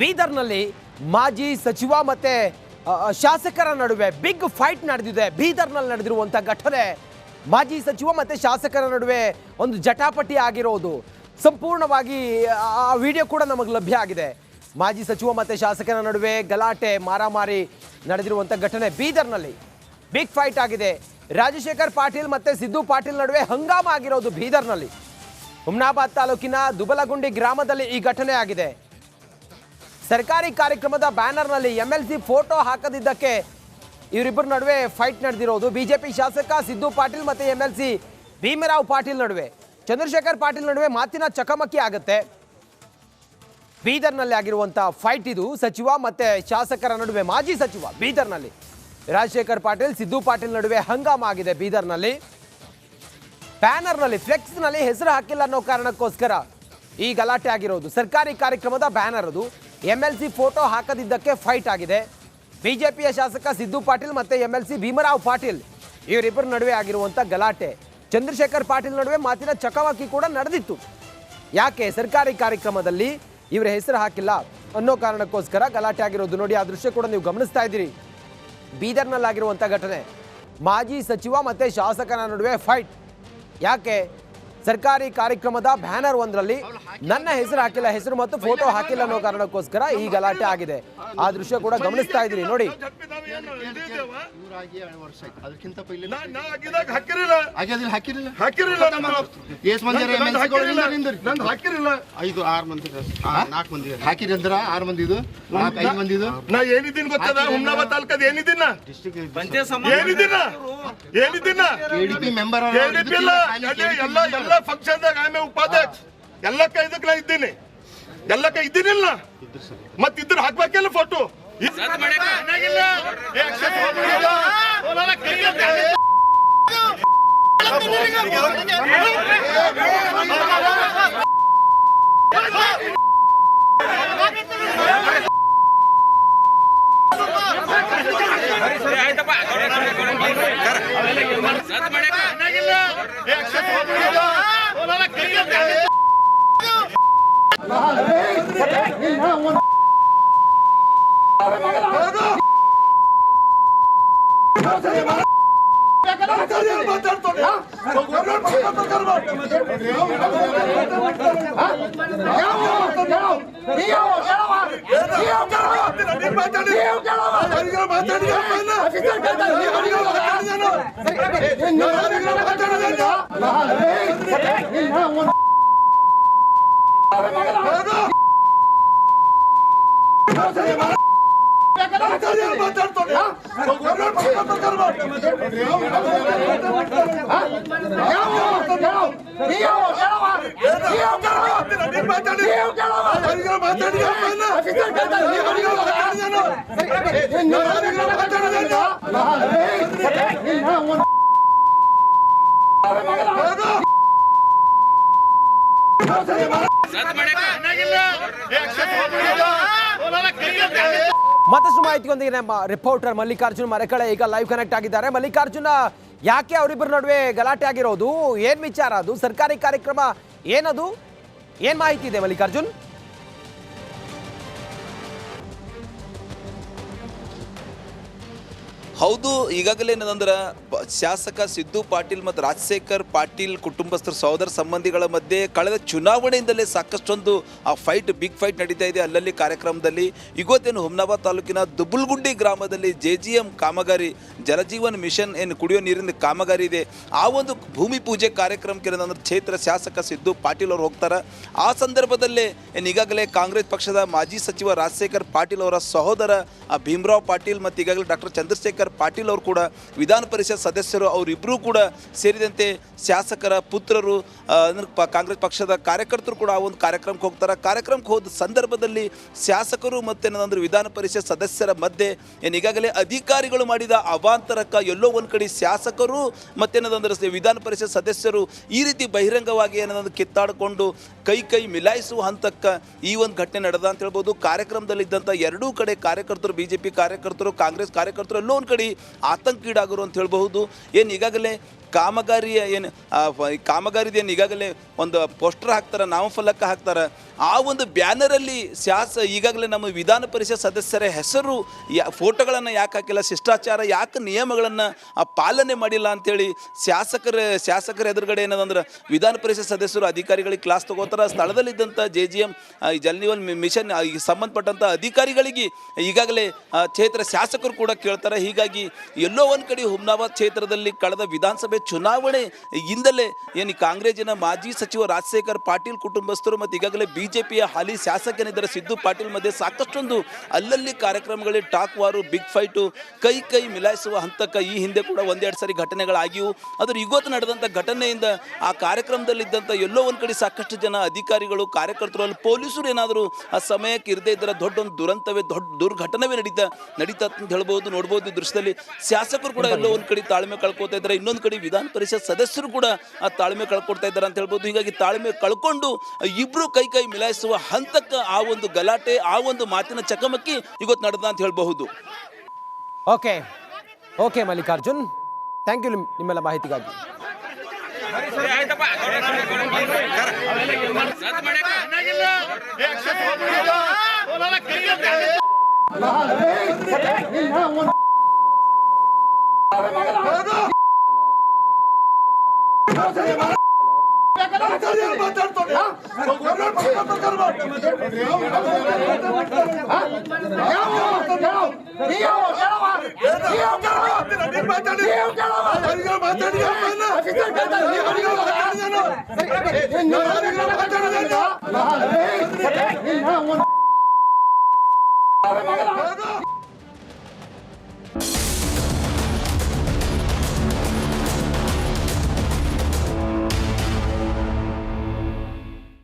ಬೀದರ್ನಲ್ಲಿ ಮಾಜಿ ಸಚಿವ ಮತ್ತೆ ಶಾಸಕರ ನಡುವೆ ಬಿಗ್ ಫೈಟ್ ನಡೆದಿದೆ. ಬೀದರ್ನಲ್ಲಿ ನಡೆದಿರುವಂಥ ಘಟನೆ, ಮಾಜಿ ಸಚಿವ ಮತ್ತೆ ಶಾಸಕರ ನಡುವೆ ಒಂದು ಜಟಾಪಟಿ ಆಗಿರೋದು. ಸಂಪೂರ್ಣವಾಗಿ ಆ ವಿಡಿಯೋ ಕೂಡ ನಮಗೆ ಲಭ್ಯ ಆಗಿದೆ. ಮಾಜಿ ಸಚಿವ ಮತ್ತೆ ಶಾಸಕರ ನಡುವೆ ಗಲಾಟೆ, ಮಾರಾಮಾರಿ ನಡೆದಿರುವಂಥ ಘಟನೆ ಬೀದರ್ನಲ್ಲಿ ಬಿಗ್ ಫೈಟ್ ಆಗಿದೆ. ರಾಜಶೇಖರ್ ಪಾಟೀಲ್ ಮತ್ತೆ ಸಿದ್ದು ಪಾಟೀಲ್ ನಡುವೆ ಹಂಗಾಮ ಆಗಿರೋದು ಬೀದರ್ನಲ್ಲಿ. ಹುಮ್ನಾಬಾದ್ ತಾಲೂಕಿನ ದುಬಲಗುಂಡಿ ಗ್ರಾಮದಲ್ಲಿ ಈ ಘಟನೆ ಆಗಿದೆ. ಸರ್ಕಾರಿ ಕಾರ್ಯಕ್ರಮದ ಬ್ಯಾನರ್ನಲ್ಲಿ MLC ಫೋಟೋ ಹಾಕದಿದ್ದಕ್ಕೆ ಇವರಿಬ್ಬರ ನಡುವೆ ಫೈಟ್ ನಡೆದಿರೋದು. ಬಿಜೆಪಿ ಶಾಸಕ ಸಿದ್ದು ಪಾಟೀಲ್ ಮತ್ತು MLC ಭೀಮರಾವ್ ಪಾಟೀಲ್ ನಡುವೆ, ಚಂದ್ರಶೇಖರ್ ಪಾಟೀಲ್ ನಡುವೆ ಮಾತಿನ ಚಕಮಕಿ ಆಗುತ್ತೆ. ಬೀದರ್ನಲ್ಲಿ ಆಗಿರುವಂಥ ಫೈಟ್ ಇದು. ಸಚಿವ ಮತ್ತು ಶಾಸಕರ ನಡುವೆ, ಮಾಜಿ ಸಚಿವ ಬೀದರ್ನಲ್ಲಿ ರಾಜಶೇಖರ್ ಪಾಟೀಲ್ ಸಿದ್ದು ಪಾಟೀಲ್ ನಡುವೆ ಹಂಗಾಮ ಆಗಿದೆ. ಬೀದರ್ನಲ್ಲಿ ಬ್ಯಾನರ್ನಲ್ಲಿ, ಫ್ಲೆಕ್ಸ್ನಲ್ಲಿ ಹೆಸರು ಹಾಕಿಲ್ಲ ಅನ್ನೋ ಕಾರಣಕ್ಕೋಸ್ಕರ ಈ ಗಲಾಟೆ ಆಗಿರೋದು. ಸರ್ಕಾರಿ ಕಾರ್ಯಕ್ರಮದ ಬ್ಯಾನರ್ ಅದು. MLC ಫೋಟೋ ಹಾಕದಿದ್ದಕ್ಕೆ ಫೈಟ್ ಆಗಿದೆ. ಬಿಜೆಪಿಯ ಶಾಸಕ ಸಿದ್ದು ಪಾಟೀಲ್ ಮತ್ತು MLC ಭೀಮರಾವ್ ಪಾಟೀಲ್ ಇವರಿಬ್ಬರ ನಡುವೆ ಆಗಿರುವಂಥ ಗಲಾಟೆ. ಚಂದ್ರಶೇಖರ್ ಪಾಟೀಲ್ ನಡುವೆ ಮಾತಿನ ಚಕಮಕಿ ಕೂಡ ನಡೆದಿತ್ತು. ಯಾಕೆ? ಸರ್ಕಾರಿ ಕಾರ್ಯಕ್ರಮದಲ್ಲಿ ಇವರ ಹೆಸರು ಹಾಕಿಲ್ಲ ಅನ್ನೋ ಕಾರಣಕ್ಕೋಸ್ಕರ ಗಲಾಟೆ ಆಗಿರೋದು. ನೋಡಿ, ಆ ದೃಶ್ಯ ಕೂಡ ನೀವು ಗಮನಿಸ್ತಾ ಇದ್ದೀರಿ. ಬೀದರ್ನಲ್ಲಾಗಿರುವಂಥ ಘಟನೆ, ಮಾಜಿ ಸಚಿವ ಮತ್ತು ಶಾಸಕನ ನಡುವೆ ಫೈಟ್. ಯಾಕೆ? ಸರ್ಕಾರಿ ಕಾರ್ಯಕ್ರಮದ ಬ್ಯಾನರ್ ಒಂದರಲ್ಲಿ ನನ್ನ ಹೆಸರು ಹಾಕಿಲ್ಲ, ಹೆಸರು ಮತ್ತು ಫೋಟೋ ಹಾಕಿಲ್ಲ ಅನ್ನೋ ಕಾರಣಕ್ಕೋಸ್ಕರ ಈ ಗಲಾಟೆ ಆಗಿದೆ. ಆ ದೃಶ್ಯ ಕೂಡ ಗಮನಿಸ್ತಾ ಇದ್ದೀರಿ. ನೋಡಿ, ಫಂಕ್ಷನ್ದಾಗ ಆಮೆ ಉಪಾಧ್ಯಕ್ಷ ಎಲ್ಲಕ್ಕ ಇದಕ್ಕೆ ನಾ ಇದ್ದೀನಿ, ಎಲ್ಲಕ್ಕ ಇದ್ದೀನಿಲ್ಲ, ಮತ್ತಿದ್ರ ಹಾಕ್ಬೇಕಲ್ಲ ಫೋಟೋ. ಮತ್ತಷ್ಟು ಮಾಹಿತಿಯೊಂದಿಗೆ ನಮ್ಮ ರಿಪೋರ್ಟರ್ ಮಲ್ಲಿಕಾರ್ಜುನ್ ಮರಕಳೆ ಈಗ ಲೈವ್ ಕನೆಕ್ಟ್ ಆಗಿದ್ದಾರೆ. ಮಲ್ಲಿಕಾರ್ಜುನ, ಯಾಕೆ ಅವರಿಬ್ಬರ ನಡುವೆ ಗಲಾಟೆ ಆಗಿರೋದು? ಏನ್ ವಿಚಾರ ಅದು? ಸರ್ಕಾರಿ ಕಾರ್ಯಕ್ರಮ ಏನದು? ಏನ್ ಮಾಹಿತಿ ಇದೆ ಮಲ್ಲಿಕಾರ್ಜುನ್? ಹೌದು, ಈಗಾಗಲೇ ಏನಂದ್ರೆ ಶಾಸಕ ಸಿದ್ದು ಪಾಟೀಲ್ ಮತ್ತು ರಾಜಶೇಖರ್ ಪಾಟೀಲ್ ಕುಟುಂಬಸ್ಥರ ಸಹೋದರ ಸಂಬಂಧಿಗಳ ಮಧ್ಯೆ ಕಳೆದ ಚುನಾವಣೆಯಿಂದಲೇ ಸಾಕಷ್ಟೊಂದು ಆ ಫೈಟ್, ಬಿಗ್ ಫೈಟ್ ನಡೀತಾ ಇದೆ. ಅಲ್ಲಲ್ಲಿ ಕಾರ್ಯಕ್ರಮದಲ್ಲಿ ಇವತ್ತೇನು ಹುಮ್ನಾಬಾದ್ ತಾಲೂಕಿನ ದುಬುಲ್ಗುಂಡಿ ಗ್ರಾಮದಲ್ಲಿ JGM ಕಾಮಗಾರಿ, ಜಲಜೀವನ್ ಮಿಷನ್ ಏನು ಕುಡಿಯೋ ನೀರಿನ ಕಾಮಗಾರಿ ಇದೆ. ಆ ಒಂದು ಭೂಮಿ ಪೂಜೆ ಕಾರ್ಯಕ್ರಮಕ್ಕೆ ಏನಂದ್ರೆ ಕ್ಷೇತ್ರ ಶಾಸಕ ಸಿದ್ದು ಪಾಟೀಲ್ ಅವರು ಹೋಗ್ತಾರೆ. ಆ ಸಂದರ್ಭದಲ್ಲೇ ಏನು ಈಗಾಗಲೇ ಕಾಂಗ್ರೆಸ್ ಪಕ್ಷದ ಮಾಜಿ ಸಚಿವ ರಾಜಶೇಖರ್ ಪಾಟೀಲ್ ಅವರ ಸಹೋದರ ಭೀಮರಾವ್ ಪಾಟೀಲ್ ಮತ್ತು ಈಗಾಗಲೇ ಡಾಕ್ಟರ್ ಚಂದ್ರಶೇಖರ್ ಪಾಟೀಲ್ ಅವರು ಕೂಡ ವಿಧಾನ ಪರಿಷತ್ ಸದಸ್ಯರು, ಅವರಿಬ್ಬರೂ ಕೂಡ ಸೇರಿದಂತೆ ಶಾಸಕರ ಪುತ್ರರು, ಕಾಂಗ್ರೆಸ್ ಪಕ್ಷದ ಕಾರ್ಯಕರ್ತರು ಕೂಡ ಆ ಒಂದು ಕಾರ್ಯಕ್ರಮಕ್ಕೆ ಹೋಗ್ತಾರೆ. ಕಾರ್ಯಕ್ರಮಕ್ಕೆ ಹೋದ ಸಂದರ್ಭದಲ್ಲಿ ಶಾಸಕರು ಮತ್ತೇನಂದ್ರೆ ವಿಧಾನ ಪರಿಷತ್ ಸದಸ್ಯರ ಮಧ್ಯೆ ಏನು ಈಗಾಗಲೇ ಅಧಿಕಾರಿಗಳು ಮಾಡಿದ ಅವಾಂತರಕ್ಕೆ ಎಲ್ಲೋ ಒಂದು ಕಡೆ ಶಾಸಕರು ಮತ್ತೇನಂದ್ರೆ ವಿಧಾನ ಪರಿಷತ್ ಸದಸ್ಯರು ಈ ರೀತಿ ಬಹಿರಂಗವಾಗಿ ಏನಂದ್ರೆ ಕಿತ್ತಾಡಿಕೊಂಡು ಕೈ ಮಿಲಾಯಿಸುವ ಹಂತಕ್ಕೆ ಈ ಒಂದು ಘಟನೆ ನಡೆದ ಅಂತ ಹೇಳ್ಬೋದು. ಕಾರ್ಯಕ್ರಮದಲ್ಲಿದ್ದಂಥ ಎರಡೂ ಕಡೆ ಕಾರ್ಯಕರ್ತರು, BJP ಕಾರ್ಯಕರ್ತರು, ಕಾಂಗ್ರೆಸ್ ಕಾರ್ಯಕರ್ತರು ಎಲ್ಲೋ ಒಂದು ಕಡೆ ಆತಂಕೀಡಾಗರು ಅಂತ ಹೇಳಬಹುದು. ಏನು ಈಗಾಗಲೇ ಕಾಮಗಾರಿಯ ಏನು ಕಾಮಗಾರಿದೇನು ಈಗಾಗಲೇ ಒಂದು ಪೋಸ್ಟರ್ ಹಾಕ್ತಾರೆ, ನಾಮಫಲಕ ಹಾಕ್ತಾರೆ. ಆ ಒಂದು ಬ್ಯಾನರಲ್ಲಿ ಈಗಾಗಲೇ ನಮ್ಮ ವಿಧಾನ ಪರಿಷತ್ ಸದಸ್ಯರ ಹೆಸರು ಫೋಟೋಗಳನ್ನು ಯಾಕೆ ಹಾಕಿಲ್ಲ, ಶಿಷ್ಟಾಚಾರ ಯಾಕೆ ನಿಯಮಗಳನ್ನು ಪಾಲನೆ ಮಾಡಿಲ್ಲ ಅಂಥೇಳಿ ಶಾಸಕರ ಎದುರುಗಡೆ ಏನದಂದ್ರೆ ವಿಧಾನ ಪರಿಷತ್ ಸದಸ್ಯರು ಅಧಿಕಾರಿಗಳಿಗೆ ಕ್ಲಾಸ್ ತಗೋತಾರೆ. ಸ್ಥಳದಲ್ಲಿದ್ದಂಥ JGM ಜಲ್ ಜೀವನ್ ಮಿಷನ್ ಸಂಬಂಧಪಟ್ಟಂಥ ಅಧಿಕಾರಿಗಳಿಗೆ ಈಗಾಗಲೇ ಕ್ಷೇತ್ರ ಶಾಸಕರು ಕೂಡ ಕೇಳ್ತಾರೆ. ಹೀಗಾಗಿ ಎಲ್ಲೋ ಒಂದು ಕಡೆ ಹುಮ್ನಾಬಾದ್ ಕ್ಷೇತ್ರದಲ್ಲಿ ಕಳೆದ ವಿಧಾನಸಭೆ ಚುನಾವಣೆ ಇಂದಲೇ ಏನು ಕಾಂಗ್ರೆಸ್ಸಿನ ಮಾಜಿ ಸಚಿವ ರಾಜಶೇಖರ್ ಪಾಟೀಲ್ ಕುಟುಂಬಸ್ಥರು ಮತ್ತು ಈಗಾಗಲೇ BJPಯ ಹಾಲಿ ಶಾಸಕನಿದ್ದ ಸಿದ್ದು ಪಾಟೀಲ್ ಮಧ್ಯೆ ಸಾಕಷ್ಟೊಂದು ಅಲ್ಲಲ್ಲಿ ಕಾರ್ಯಕ್ರಮಗಳಲ್ಲಿ ಟಾಕ್ ವಾರು, ಬಿಗ್ ಫೈಟು, ಕೈ ಮಿಲಾಯಿಸುವ ಹಂತಕ್ಕೆ ಈ ಹಿಂದೆ ಕೂಡ ಒಂದೆರಡು ಸಾರಿ ಘಟನೆಗಳಾಗಿವು. ಆದರೆ ಇವತ್ತು ನಡೆದಂಥ ಘಟನೆಯಿಂದ ಆ ಕಾರ್ಯಕ್ರಮದಲ್ಲಿದ್ದಂಥ ಎಲ್ಲೋ ಒಂದು ಕಡೆ ಸಾಕಷ್ಟು ಜನ ಅಧಿಕಾರಿಗಳು, ಕಾರ್ಯಕರ್ತರು, ಅಲ್ಲಿ ಪೊಲೀಸರು ಏನಾದರೂ ಆ ಸಮಯಕ್ಕೆ ಇರದೇ ಇದ್ದರೆ ದೊಡ್ಡ ಒಂದು ದುರಂತವೇ, ದೊಡ್ಡ ದುರ್ಘಟನೆವೇ ನಡೀತಾ ಅಂತ ಹೇಳ್ಬೋದು, ನೋಡ್ಬೋದು. ಈ ದೃಶ್ಯದಲ್ಲಿ ಶಾಸಕರು ಕೂಡ ಎಲ್ಲೋ ಒಂದು ಕಡೆ ತಾಳ್ಮೆ ಕಳ್ಕೊತಾ ಇದ್ದಾರೆ, ಇನ್ನೊಂದು ಕಡೆ ವಿಧಾನ ಪರಿಷತ್ ಸದಸ್ಯರು ಕೂಡ ಆ ತಾಳ್ಮೆ ಕಳ್ಕೊಳ್ತಾ ಇದ್ದಾರೆ ಅಂತ ಹೇಳ್ಬೋದು. ಹೀಗಾಗಿ ತಾಳ್ಮೆ ಕಳ್ಕೊಂಡು ಇಬ್ರು ಕೈ ಮಿಲಾಯಿಸುವ ಹಂತಕ್ಕೆ ಆ ಒಂದು ಗಲಾಟೆ, ಆ ಒಂದು ಮಾತಿನ ಚಕಮಕಿ ಇವತ್ತು ನಡೆದ ಅಂತ ಹೇಳಬಹುದು. ಓಕೆ ಮಲ್ಲಿಕಾರ್ಜುನ್, ಥ್ಯಾಂಕ್ ಯು ನಿಮ್ಮೆಲ್ಲ ಮಾಹಿತಿಗಾಗಿ. ಮಾತಾಡಿ